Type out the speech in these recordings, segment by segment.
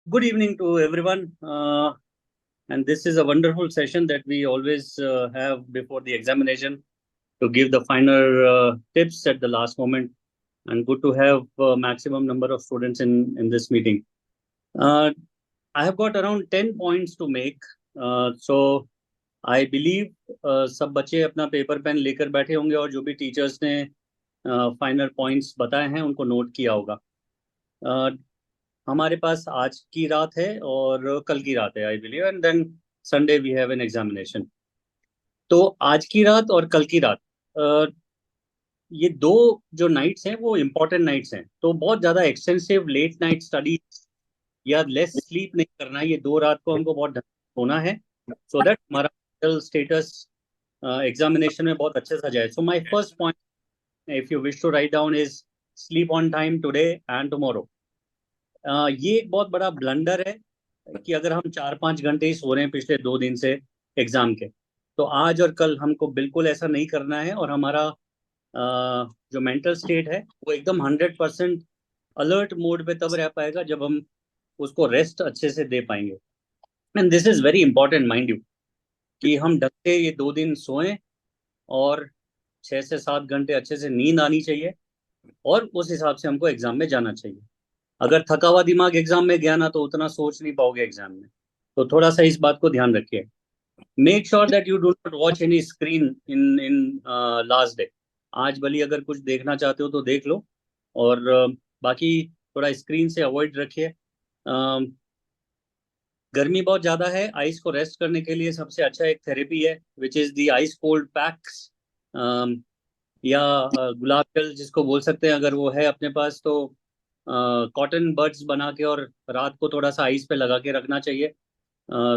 Good evening to everyone. And this is a wonderful session that we always have before the examination to give the final tips at the last moment. And good to have maximum number of students in this meeting. Uh, I have got around 10 points to make. So I believe सब बच्चे अपना paper pen लेकर बैठे होंगे और जो भी teachers ने फाइनल पॉइंट्स बताए हैं उनको नोट किया होगा. हमारे पास आज की रात है और कल की रात है I believe and then Sunday we have an examination. तो आज की रात और कल की रात ये दो जो नाइट्स हैं वो इम्पोर्टेंट नाइट्स हैं. तो बहुत ज़्यादा एक्सटेंसिव लेट नाइट स्टडी या लेस स्लीप नहीं करना है. ये दो रात को हमको बहुत ढंग से सोना है सो दैट हमारा मेंटल स्टेटस एग्जामिनेशन में बहुत अच्छे से जाए. So my first point if you wish to write down is sleep on time today and tomorrow. ये एक बहुत बड़ा ब्लंडर है कि अगर हम 4-5 घंटे ही सो रहे हैं पिछले 2 दिन से एग्जाम के, तो आज और कल हमको बिल्कुल ऐसा नहीं करना है. और हमारा जो मेंटल स्टेट है वो एकदम 100% अलर्ट मोड पे तब रह पाएगा जब हम उसको रेस्ट अच्छे से दे पाएंगे. And this is very important mind you कि हम ढंग से ये 2 दिन सोएं और 6 से 7 घंटे अच्छे से नींद आनी चाहिए और उस हिसाब से हमको एग्जाम में जाना चाहिए. अगर थका हुआ दिमाग एग्जाम में गया ना तो उतना सोच नहीं पाओगे एग्जाम में. तो थोड़ा सा इस बात को ध्यान रखिए. Make sure that you do not watch any screen in in last day. आज भली अगर कुछ देखना चाहते हो तो देख लो और बाकी थोड़ा स्क्रीन से अवॉइड रखिए. गर्मी बहुत ज़्यादा है. आइस को रेस्ट करने के लिए सबसे अच्छा एक थेरेपी है which is the ice cold PACS या गुलाब जल जिसको बोल सकते हैं. अगर वो है अपने पास तो कॉटन बड्स बना के और रात को थोड़ा सा आइस पे लगा के रखना चाहिए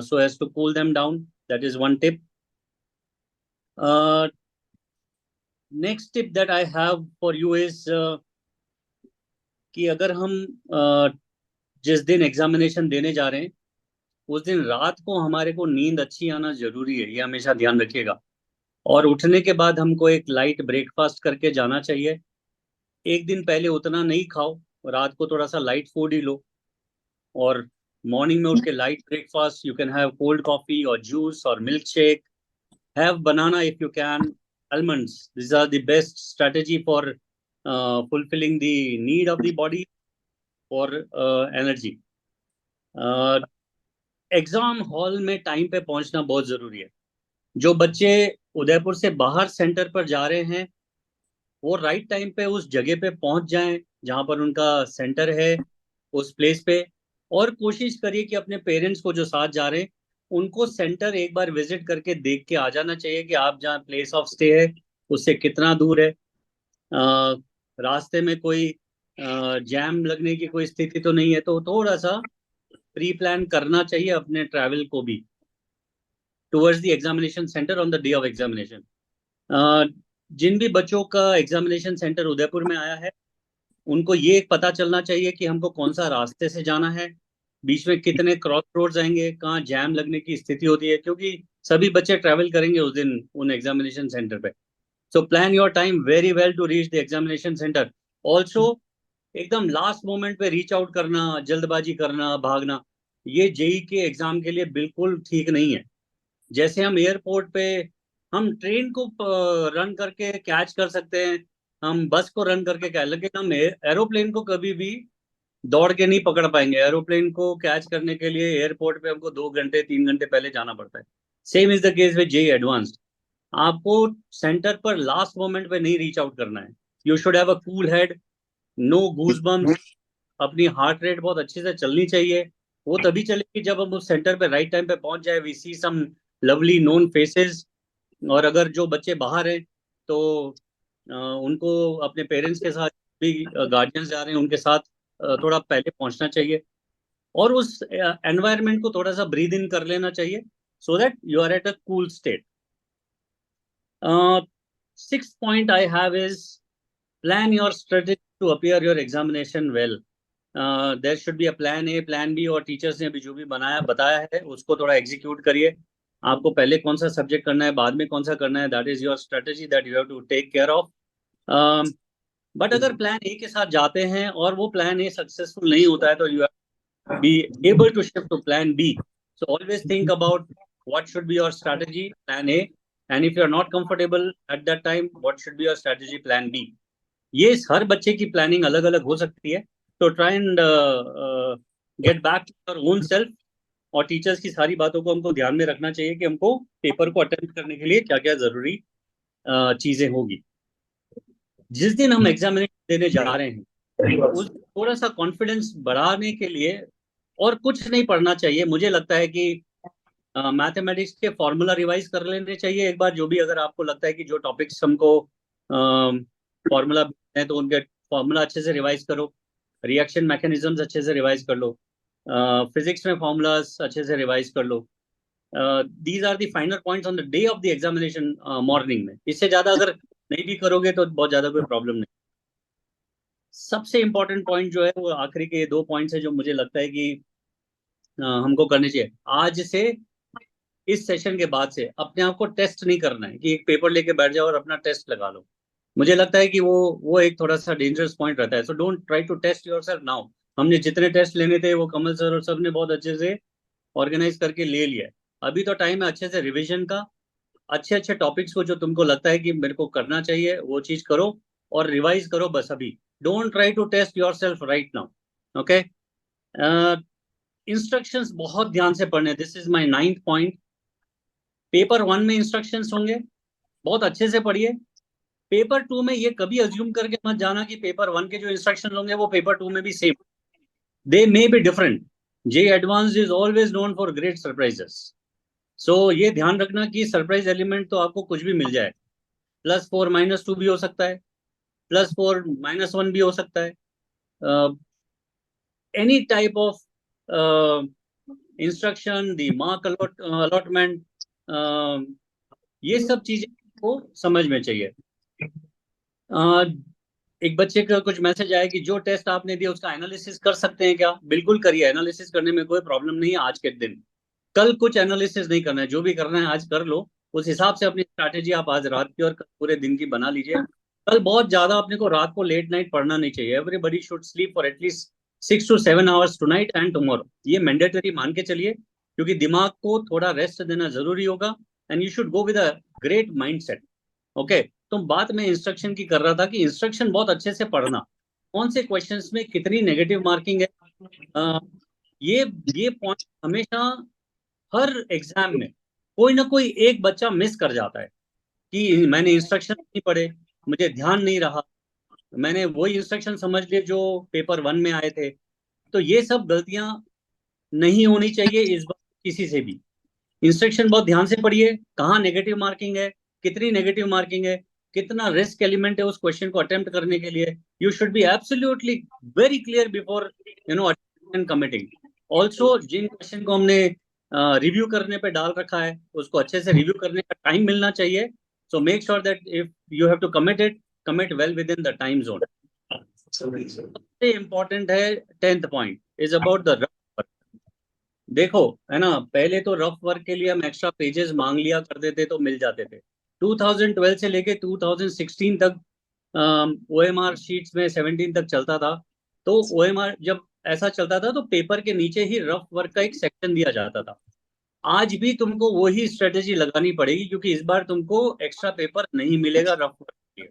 so as to cool them down. That is one tip. Next tip that I have for you is कि अगर हम जिस दिन एग्जामिनेशन देने जा रहे हैं उस दिन रात को हमारे को नींद अच्छी आना जरूरी है. ये हमेशा ध्यान रखिएगा. और उठने के बाद हमको एक लाइट ब्रेकफास्ट करके जाना चाहिए. एक दिन पहले उतना नहीं खाओ, रात को थोड़ा सा लाइट फूड ही लो और मॉर्निंग में उठ के light breakfast. You can have cold coffee और जूस और milk shake. Have banana if you can. almonds, these are the best strategy for fulfilling the need of the body for energy. Exam hall में time पे पहुंचना बहुत जरूरी है. जो बच्चे उदयपुर से बाहर सेंटर पर जा रहे हैं वो राइट टाइम पे उस जगह पे पहुंच जाएं जहां पर उनका सेंटर है उस प्लेस पे. और कोशिश करिए कि अपने पेरेंट्स को जो साथ जा रहे हैं उनको सेंटर एक बार विजिट करके देख के आ जाना चाहिए कि आप जहाँ प्लेस ऑफ स्टे है उससे कितना दूर है. रास्ते में कोई जैम लगने की कोई स्थिति तो नहीं है. तो थोड़ा सा प्री प्लान करना चाहिए अपने ट्रैवल को भी towards the examination centre on the day of examination. जिन भी बच्चों का एग्जामिनेशन सेंटर उदयपुर में आया है उनको ये पता चलना चाहिए कि हमको कौन सा रास्ते से जाना है, बीच में कितने क्रॉस रोड्स आएंगे, कहाँ जैम लगने की स्थिति होती है, क्योंकि सभी बच्चे ट्रैवल करेंगे उस दिन उन एग्जामिनेशन सेंटर पे. So plan your time very well to reach the examination centre. Also एकदम लास्ट मोमेंट पे रीच आउट करना, जल्दबाजी करना, भागना, ये जेई के एग्जाम के लिए बिल्कुल ठीक नहीं है. जैसे हम एयरपोर्ट पे हम ट्रेन को रन करके कैच कर सकते हैं, हम बस को रन करके कैच, लेकिन हम एरोप्लेन को कभी भी दौड़ के नहीं पकड़ पाएंगे. एरोप्लेन को कैच करने के लिए एयरपोर्ट पे हमको 2 घंटे 3 घंटे पहले जाना पड़ता है. Same is the case with JEE advanced. आपको सेंटर पर लास्ट मोमेंट पे नहीं रीच आउट करना है. You should have a cool head, no goosebumps. अपनी हार्ट रेट बहुत अच्छे से चलनी चाहिए. वो तभी चलेगी जब हम उस सेंटर पे राइट टाइम पे पहुंच जाए. We see some lovely known faces. और अगर जो बच्चे बाहर हैं तो उनको अपने पेरेंट्स के साथ भी गार्जियंस जा रहे हैं उनके साथ थोड़ा पहले पहुंचना चाहिए और उस एनवायरनमेंट को थोड़ा सा ब्रीद इन कर लेना चाहिए so that you are at a cool state. Sixth point I have is plan your strategy to appear your examination well. There should be a plan A, plan B और teachers ने अभी जो भी बताया है उसको थोड़ा एग्जीक्यूट करिए. आपको पहले कौन सा सब्जेक्ट करना है, बाद में कौन सा करना है, that is your strategy that you have to take care of. But अगर प्लान ए के साथ जाते हैं और वो प्लान ए सक्सेसफुल नहीं होता है तो you have be able to shift to plan B. So always think about what should be your strategy, plan A, and if you are not comfortable at that time, what should be your strategy, plan B. ये हर बच्चे की planning अलग अलग हो सकती है, तो try and get back to your own self, और टीचर्स की सारी बातों को हमको ध्यान में रखना चाहिए कि हमको पेपर को अटेम्प्ट करने के लिए क्या क्या जरूरी चीजें होगी। जिस दिन हम एग्जामिनेशन देने जा रहे हैं उस थोड़ा सा कॉन्फिडेंस बढ़ाने के लिए और कुछ नहीं पढ़ना चाहिए। मुझे लगता है कि मैथमेटिक्स के फॉर्मूला रिवाइज कर लेने चाहिए एक बार, जो भी, अगर आपको लगता है कि जो टॉपिक्स हमको फॉर्मूला है तो उनके फॉर्मूला अच्छे से रिवाइज करो, रिएक्शन मैकेनिज्म्स अच्छे से रिवाइज कर लो, फिजिक्स में फॉर्मूलाज अच्छे से रिवाइज कर लो। These are the final points on the day of the examination morning में। इससे ज्यादा अगर नहीं भी करोगे तो बहुत ज्यादा कोई प्रॉब्लम नहीं। सबसे इंपॉर्टेंट पॉइंट जो है वो आखिरी के 2 पॉइंट्स है जो मुझे लगता है कि हमको करने चाहिए। आज से, इस सेशन के बाद से अपने आप को टेस्ट नहीं करना है कि एक पेपर लेके बैठ जाओ और अपना टेस्ट लगा लो। मुझे लगता है कि वो एक थोड़ा सा डेंजरस पॉइंट रहता है। So don't try to test yourself now. हमने जितने टेस्ट लेने थे वो कमल सर और सब ने बहुत अच्छे से ऑर्गेनाइज करके ले लिया है। अभी तो टाइम है अच्छे से रिविजन का। अच्छे अच्छे टॉपिक्स को जो तुमको लगता है कि मेरे को करना चाहिए वो चीज करो और रिवाइज करो बस अभी। Don't try to test yourself right now. Okay, instructions बहुत ध्यान से पढ़ने। This is my 9th point. Paper 1 में इंस्ट्रक्शंस होंगे, बहुत अच्छे से पढ़िए। पेपर 2 में ये कभी अज्यूम करके मत जाना कि पेपर 1 के जो इंस्ट्रक्शन होंगे वो पेपर 2 में भी same. They may be different. JEE advanced is always known for great surprises. So ये ध्यान रखना कि सरप्राइज एलिमेंट तो आपको कुछ भी मिल जाए। +4 -2 भी हो सकता है, +4 -1 भी हो सकता है। Any type of instruction, the mark allotment, ये सब चीजें को समझ में चाहिए। एक बच्चे का कुछ मैसेज आया कि जो टेस्ट आपने दिया उसका एनालिसिस कर सकते हैं क्या? बिल्कुल करिए, एनालिसिस करने में कोई प्रॉब्लम नहीं है आज के दिन। कल कुछ एनालिसिस नहीं करना है, जो भी करना है आज कर लो। उस हिसाब से अपनी स्ट्रैटेजी आप आज रात की और पूरे दिन की बना लीजिए। कल बहुत ज्यादा अपने को रात को लेट नाइट पढ़ना नहीं चाहिए। Everybody should sleep for at least 6 to 7 hours tonight and tomorrow. ये मैंडेटरी मान के चलिए, क्योंकि दिमाग को थोड़ा रेस्ट देना जरूरी होगा। And you should go with a great mind set. Okay, तो बात मैं इंस्ट्रक्शन की कर रहा था कि इंस्ट्रक्शन बहुत अच्छे से पढ़ना, कौन से क्वेश्चंस में कितनी नेगेटिव मार्किंग है। अ, ये ये पॉइंट हमेशा हर एग्जाम में कोई ना कोई एक बच्चा मिस कर जाता है कि मैंने इंस्ट्रक्शन नहीं पढ़े, मुझे ध्यान नहीं रहा, मैंने वही इंस्ट्रक्शन समझ लिए जो पेपर 1 में आए थे। तो ये सब गलतियां नहीं होनी चाहिए इस बार किसी से भी। इंस्ट्रक्शन बहुत ध्यान से पढ़िए, कहाँ नेगेटिव मार्किंग है, कितनी नेगेटिव मार्किंग है, कितना रिस्क एलिमेंट है उस क्वेश्चन को अटेम्प्ट करने के लिए। You should be absolutely very clear before and committing. Also जिन क्वेश्चन को हमने रिव्यू करने पे डाल रखा है उसको अच्छे से रिव्यू करने का टाइम मिलना चाहिए। So make sure that if you have to commit it, commit well within the time zone. सबसे इंपॉर्टेंट है 10th point is about the rough work. देखो, है ना, पहले तो रफ वर्क के लिए हम एक्स्ट्रा पेजेस मांग लिया करते थे तो मिल जाते थे। 2012 से लेके 2016 तक OMR शीट्स में 17 तक चलता था। तो OMR जब ऐसा चलता था तो पेपर के नीचे ही रफ वर्क का एक सेक्शन दिया जाता था। आज भी तुमको वही स्ट्रेटेजी लगानी पड़ेगी, क्योंकि इस बार तुमको एक्स्ट्रा पेपर नहीं मिलेगा रफ वर्क के लिए।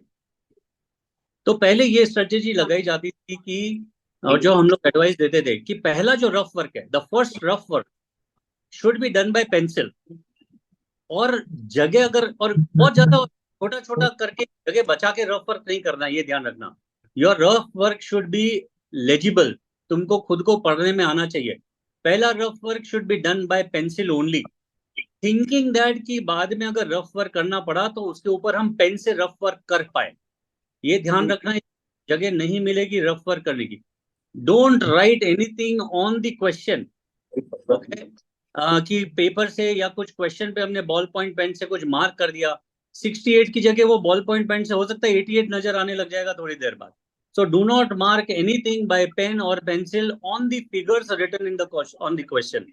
तो पहले ये स्ट्रेटेजी लगाई जाती थी कि, और जो हम लोग एडवाइस देते थे कि पहला जो रफ वर्क है, the first rough work should be done by pencil. और जगह अगर, और बहुत ज्यादा छोटा छोटा करके जगह बचा के रफ वर्क नहीं करना, ये ध्यान रखना। Your rough work should be legible, तुमको खुद को पढ़ने में आना चाहिए। पहला rough work should be done by pencil only, thinking that कि बाद में अगर रफ वर्क करना पड़ा तो उसके ऊपर हम पेन से रफ वर्क कर पाए। ये ध्यान रखना, जगह नहीं मिलेगी रफ वर्क करने की। Don't write anything on the question. Okay, कि पेपर से या कुछ क्वेश्चन पे हमने बॉल पॉइंट पेन से कुछ मार्क कर दिया, 68 की जगह वो बॉल पॉइंट पेन से हो सकता है 88 नजर आने लग जाएगा थोड़ी देर बाद। So do not mark anything by pen और pencil on the figures written in the on the question.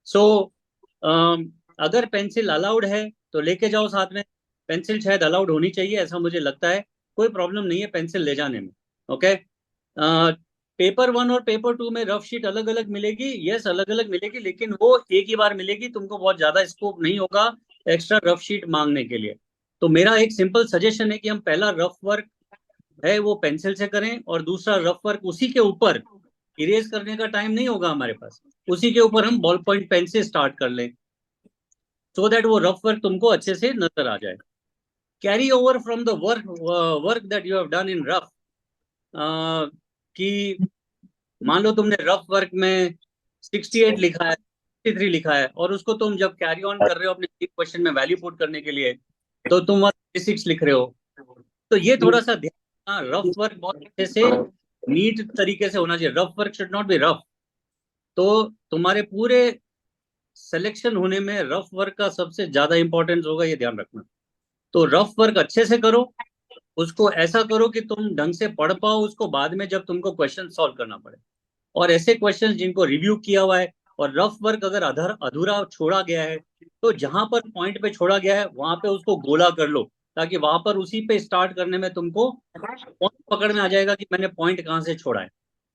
So अगर पेंसिल अलाउड है तो लेके जाओ साथ में। पेंसिल शायद अलाउड होनी चाहिए, ऐसा मुझे लगता है। कोई प्रॉब्लम नहीं है पेंसिल ले जाने में। ओके, पेपर 1 और पेपर 2 में रफ शीट अलग अलग मिलेगी, यस अलग अलग मिलेगी, लेकिन वो एक ही बार मिलेगी, तुमको बहुत ज्यादा स्कोप नहीं होगा एक्स्ट्रा रफ शीट मांगने के लिए। तो मेरा एक सिंपल सजेशन है कि हम पहला रफ वर्क है वो पेंसिल से करें, और दूसरा रफ वर्क उसी के ऊपर, इरेज करने का टाइम नहीं होगा हमारे पास, उसी के ऊपर हम बॉल पॉइंट पेन से स्टार्ट कर लें, सो दैट वो रफ वर्क तुमको अच्छे से नजर आ जाए। Carry over from the work that you have done in rough, कि मान लो तुमने रफ वर्क में 68 लिखा है, 63 लिखा है, और उसको तुम जब कैरी ऑन कर रहे हो अपने क्वेश्चन में वैल्यू पुट करने के लिए, तो तुम वहाँ 36 लिख रहे हो। तो ये थोड़ा सा ध्यान, रफ वर्क बहुत अच्छे से नीट तरीके से होना चाहिए, rough work should not be rough. तो तुम्हारे पूरे सिलेक्शन होने में रफ वर्क का सबसे ज्यादा इंपॉर्टेंस होगा, ये ध्यान रखना। तो रफ वर्क अच्छे से करो, उसको ऐसा करो कि तुम ढंग से पढ़ पाओ उसको बाद में जब तुमको क्वेश्चन सॉल्व करना पड़े, और ऐसे क्वेश्चन जिनको रिव्यू किया हुआ है। और रफ वर्क अगर अधूरा छोड़ा गया है, तो जहां पर पॉइंट पे छोड़ा गया है वहां पे उसको गोला कर लो, ताकि वहां पर उसी पे स्टार्ट करने में तुमको पॉइंट पकड़ में आ जाएगा कि मैंने पॉइंट कहाँ से छोड़ा है।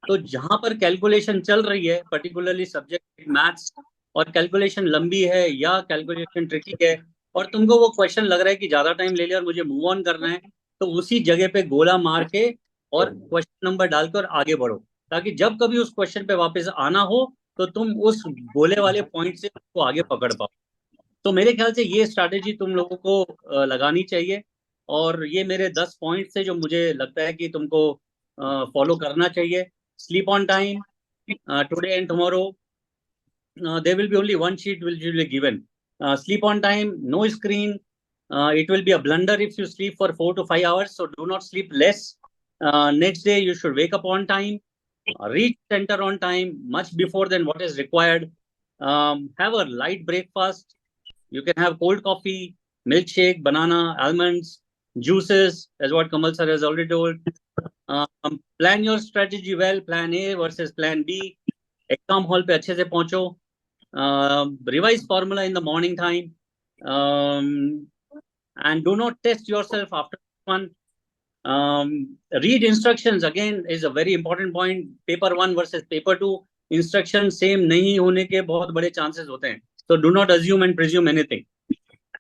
तो जहां पर कैलकुलेशन चल रही है, पर्टिकुलरली सब्जेक्ट मैथ्स, और कैलकुलेशन लंबी है या कैलकुलेशन ट्रिकी है, और तुमको वो क्वेश्चन लग रहा है कि ज्यादा टाइम ले लिया और मुझे मूव ऑन करना है, तो उसी जगह पे गोला मार के और क्वेश्चन नंबर डालकर आगे बढ़ो, ताकि जब कभी उस क्वेश्चन पे वापस आना हो तो तुम उस गोले वाले पॉइंट से उसको आगे पकड़ पाओ। तो मेरे ख्याल से ये स्ट्रैटेजी तुम लोगों को लगानी चाहिए, और ये मेरे 10 पॉइंट से जो मुझे लगता है कि तुमको फॉलो करना चाहिए। Sleep on time, today and tomorrow there will be only one sheet which will be given. Sleep on time, no screen. It will be a blunder if you sleep for 4 to 5 hours. So do not sleep less. Next day you should wake up on time, reach center on time, much before than what is required. Have a light breakfast. You can have cold coffee, milkshake, banana, almonds, juices, as what Kamal sir has already told. Plan your strategy well. Plan A versus Plan B. Exam hall पे अच्छे से पहुंचो. Revise formula in the morning time, and do not test yourself after one. Read instructions again is a very important point. Paper 1 versus paper 2, instruction same नहीं होने के बहुत बड़े chances होते हैं. So do not assume and presume anything.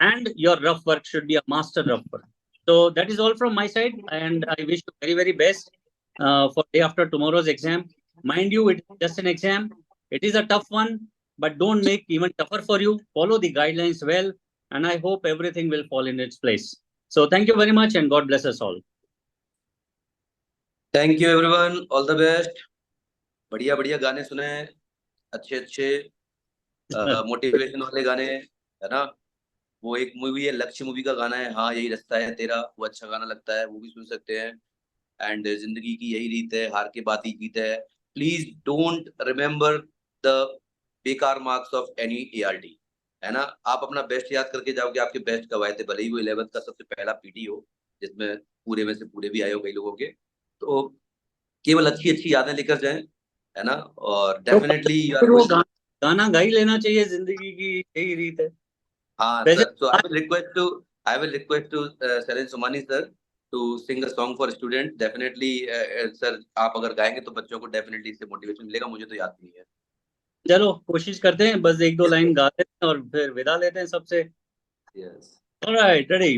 And your rough work should be a master rough work. So that is all from my side, and I wish you very, very best for day after tomorrow's exam. Mind you, it is just an exam. It is a tough one, but don't make even tougher for you. Follow the guidelines well, and I hope everything will fall in its place. So thank you very much, and God bless us all. Thank you everyone. All the best. बढ़िया बढ़िया गाने सुने, अच्छे अच्छे motivation वाले गाने, है ना। वो एक मूवी है, लक्ष्य मूवी का गाना है, हाँ यही रास्ता है तेरा, वो अच्छा गाना लगता है, वो भी सुन सकते हैं। एंड जिंदगी की यही रीत है, हार के बाद ही जीत है। प्लीज डोंट रिमेम्बर द बेकार मार्क्स ऑफ एनी एआरटी, है ना। आप अपना बेस्ट याद करके जाओगे, आपके बेस्ट कब आए थे, भले ही वो 11th का सबसे पहला पीटी हो जिसमें पूरे में से पूरे भी आए हो कई लोगों के। तो केवल अच्छी अच्छी यादें लेकर जाएं, है ना। और डेफिनेटली वो गाना गा ही लेना चाहिए, जिंदगी की यही रीत है। हाँ sir, so I will request to Seren Sumani sir to sing a song for students. Definitely sir आप अगर गाएंगे तो बच्चों को डेफिनेटली इससे मोटिवेशन मिलेगा, मुझे तो याद नहीं है। चलो कोशिश करते हैं, बस एक दो लाइन गा लेते हैं और फिर विदा लेते हैं सबसे। Yes, alright, ready.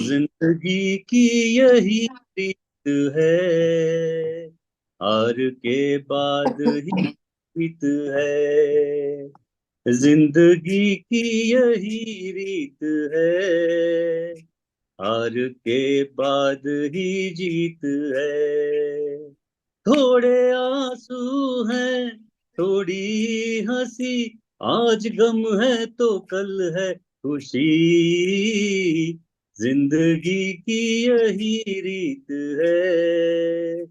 जिंदगी की यही रीत है, हार के बाद ही जीत है। जिंदगी की यही रीत है, हार के बाद ही जीत है। थोड़े आंसू हैं, थोड़ी हंसी, आज गम है तो कल है खुशी। जिंदगी की यही रीत है,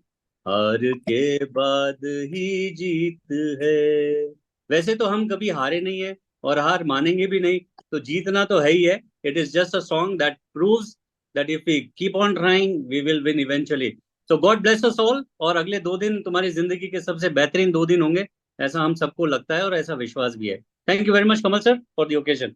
हार के बाद ही जीत है। वैसे तो हम कभी हारे नहीं है और हार मानेंगे भी नहीं, तो जीतना तो है ही है। It is just a song that proves that if we keep on trying we will win eventually. So God bless us all, और अगले 2 दिन तुम्हारी जिंदगी के सबसे बेहतरीन 2 दिन होंगे, ऐसा हम सबको लगता है और ऐसा विश्वास भी है। Thank you very much Kamal sir for the occasion.